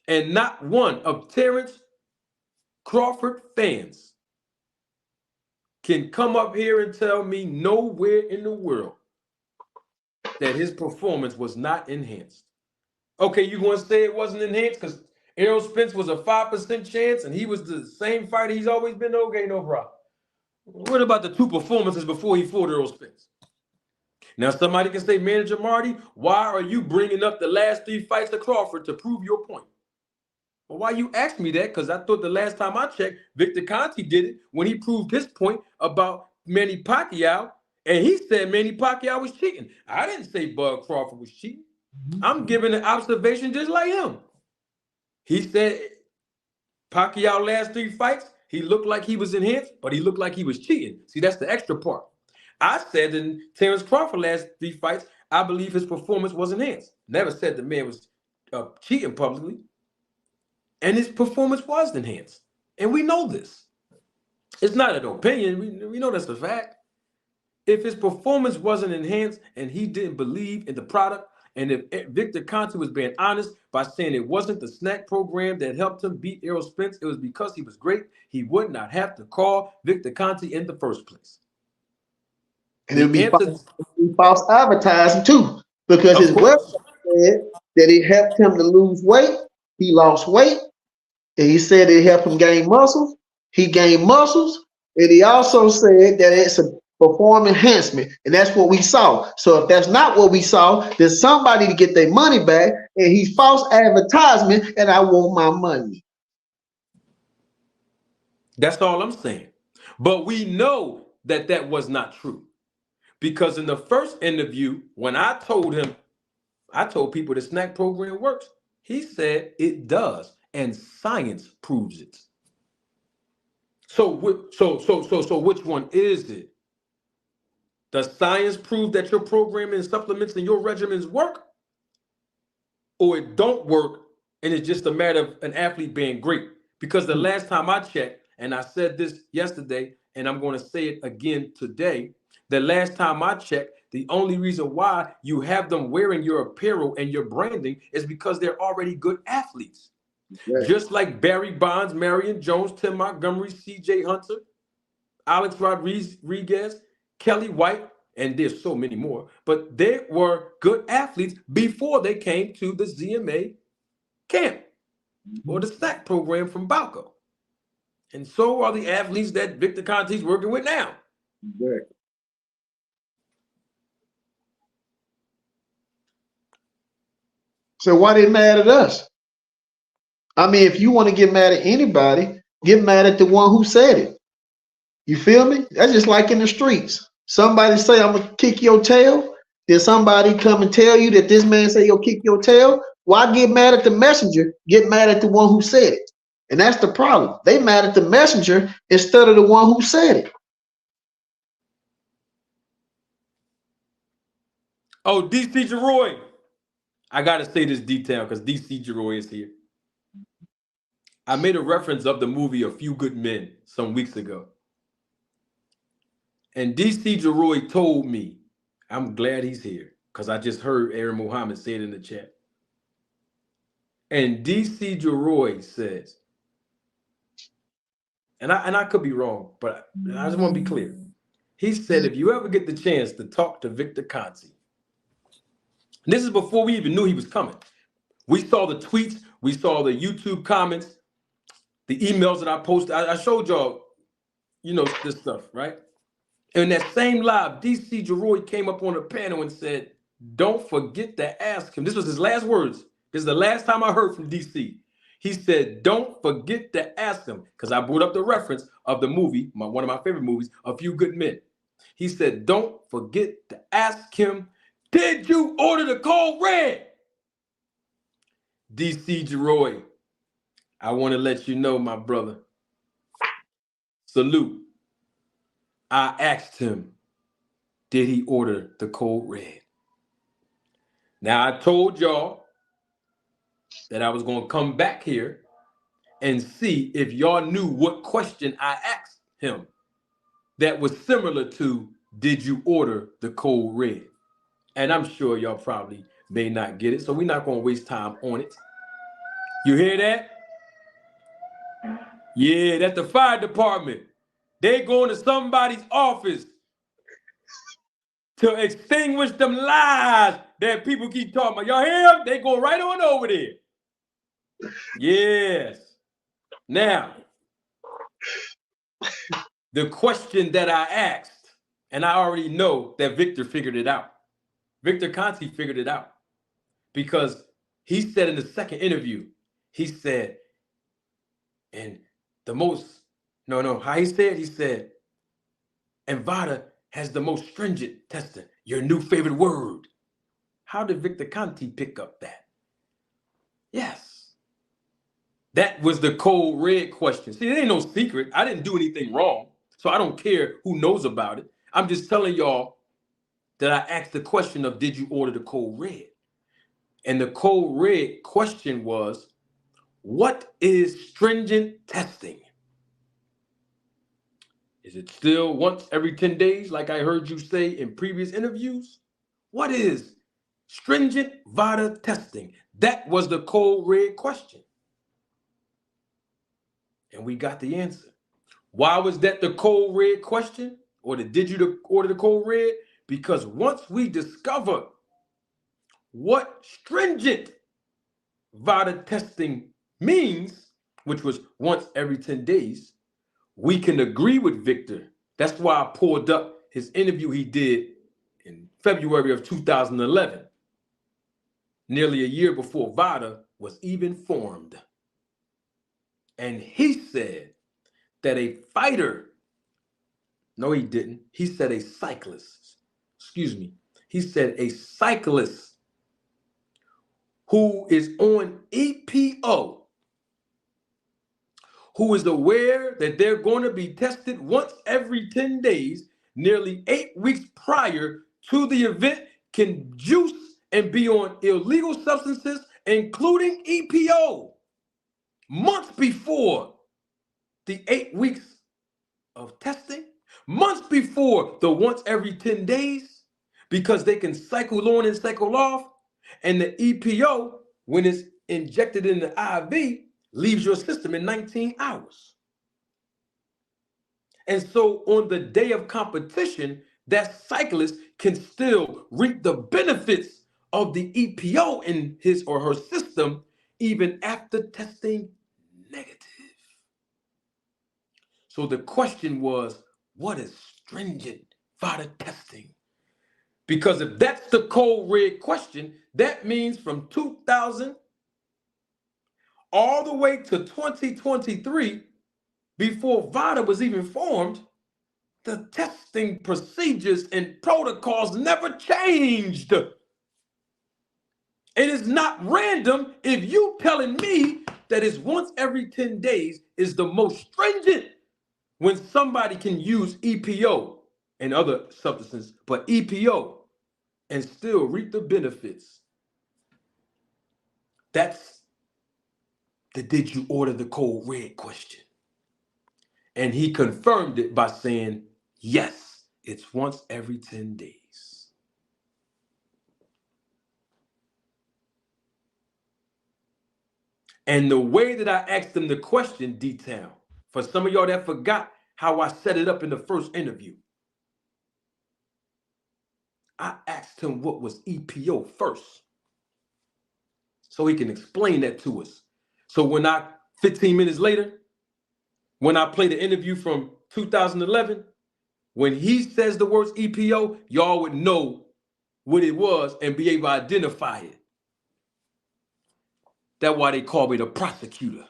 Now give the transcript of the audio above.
And not one of Terence Crawford fans can come up here and tell me nowhere in the world that his performance was not enhanced. Okay, you going to say it wasn't enhanced because Errol Spence was a 5% chance and he was the same fighter he's always been? Okay, no problem. What about the two performances before he fought Errol Spence? Now, somebody can say, Manager Marty, why are you bringing up the last three fights of Crawford to prove your point? Well, why you asked me that? Because I thought the last time I checked, Victor Conte did it when he proved his point about Manny Pacquiao, and he said Manny Pacquiao was cheating. I didn't say Bud Crawford was cheating. I'm giving an observation just like him. He said Pacquiao last three fights, he looked like he was enhanced, but he looked like he was cheating. See, that's the extra part. I said in Terence Crawford last three fights, I believe his performance was enhanced. Never said the man was cheating publicly. And his performance was enhanced. And we know this. It's not an opinion. We know that's a fact. If his performance wasn't enhanced and he didn't believe in the product, and if Victor Conte was being honest by saying it wasn't the snack program that helped him beat Errol Spence, it was because he was great, he would not have to call Victor Conte in the first place. And it'll The be answer, false advertising too, because of his website course. said that it helped him to lose weight. He lost weight, and he said it helped him gain muscles. He gained muscles, and he also said that it's a perform enhancement, and that's what we saw. So if that's not what we saw, then somebody to get their money back, and he's false advertisement, and I want my money. That's all I'm saying. But we know that that was not true. Because in the first interview, when I told him, I told people the snack program works, he said it does, and science proves it. So which one is it? Does science prove that your programming and supplements and your regimens work? Or it don't work and it's just a matter of an athlete being great? Because the last time I checked, and I said this yesterday, and I'm going to say it again today, the last time I checked, the only reason why you have them wearing your apparel and your branding is because they're already good athletes. Right. Just like Barry Bonds, Marion Jones, Tim Montgomery, CJ Hunter, Alex Rodriguez, Kelly White, and there's so many more. But they were good athletes before they came to the ZMA camp or the SNAC program from Balco. And so are the athletes that Victor Conte's working with now. Right. So why they mad at us? I mean, if you want to get mad at anybody, get mad at the one who said it. You feel me? That's just like in the streets. Somebody say, I'm gonna kick your tail. Then somebody come and tell you that this man say he'll kick your tail. Why get mad at the messenger? Get mad at the one who said it. And that's the problem. They mad at the messenger instead of the one who said it. Oh, DC Jeroy. I gotta say this detail because DC Jeroy is here. I made a reference of the movie A Few Good Men some weeks ago. And DC Jeroy told me, I'm glad he's here because I just heard Aaron Muhammad say it in the chat. And DC Jeroy says, and I could be wrong, but I just want to be clear. He said, if you ever get the chance to talk to Victor Conte, this is before we even knew he was coming. We saw the tweets, we saw the YouTube comments, the emails that I posted. I showed y'all, this stuff, right? In that same live, DC Jeroy came up on the panel and said, don't forget to ask him. This was his last words. This is the last time I heard from DC. He said, don't forget to ask him, because I brought up the reference of the movie, one of my favorite movies, A Few Good Men. He said, don't forget to ask him, did you order the cold red? DC Jeroy, I want to let you know, my brother. Salute. I asked him, did he order the cold red? Now, I told y'all that I was going to come back here and see if y'all knew what question I asked him that was similar to, did you order the cold red? And I'm sure y'all probably may not get it, so we're not going to waste time on it. You hear that? Yeah, that's the fire department. They going to somebody's office to extinguish them lies that people keep talking about. Y'all hear them? They go right on over there. Yes. Now, the question that I asked, and I already know that Victor figured it out. Victor Conti figured it out because he said in the second interview, he said, and the most, how he said, and VADA has the most stringent testing, your new favorite word. How did Victor Conti pick up that? Yes. That was the cold red question. See, it ain't no secret. I didn't do anything wrong, so I don't care who knows about it. I'm just telling y'all that I asked the question of, did you order the code red? And the code red question was, what is stringent testing? Is it still once every 10 days, like I heard you say in previous interviews? What is stringent VADA testing? That was the code red question. And we got the answer. Why was that the code red question? Or did you order the code red? Because once we discover what stringent VADA testing means, which was once every 10 days, we can agree with Victor. That's why I pulled up his interview he did in February of 2011, nearly a year before VADA was even formed. And he said that a fighter, no, he didn't. He said a cyclist, he said a cyclist who is on EPO, who is aware that they're going to be tested once every 10 days, nearly 8 weeks prior to the event, can juice and be on illegal substances, including EPO, months before the 8 weeks of testing, months before the once every 10 days, because they can cycle on and cycle off, and the EPO, when it's injected in the IV, leaves your system in 19 hours. And so on the day of competition, that cyclist can still reap the benefits of the EPO in his or her system, even after testing negative. So the question was, what is stringent VADA testing? Because if that's the cold red question, that means from 2000 all the way to 2023, before VADA was even formed, the testing procedures and protocols never changed. It is not random if you telling me that it's once every 10 days is the most stringent when somebody can use EPO and other substances, but EPO and still reap the benefits. That's the did you order the code red question. And he confirmed it by saying, yes, it's once every 10 days. And the way that I asked him the question, D-Town, for some of y'all that forgot how I set it up in the first interview, I asked him what was EPO first, so he can explain that to us. So when 15 minutes later, when I play the interview from 2011, when he says the words EPO, y'all would know what it was and be able to identify it. That's why they call me the prosecutor.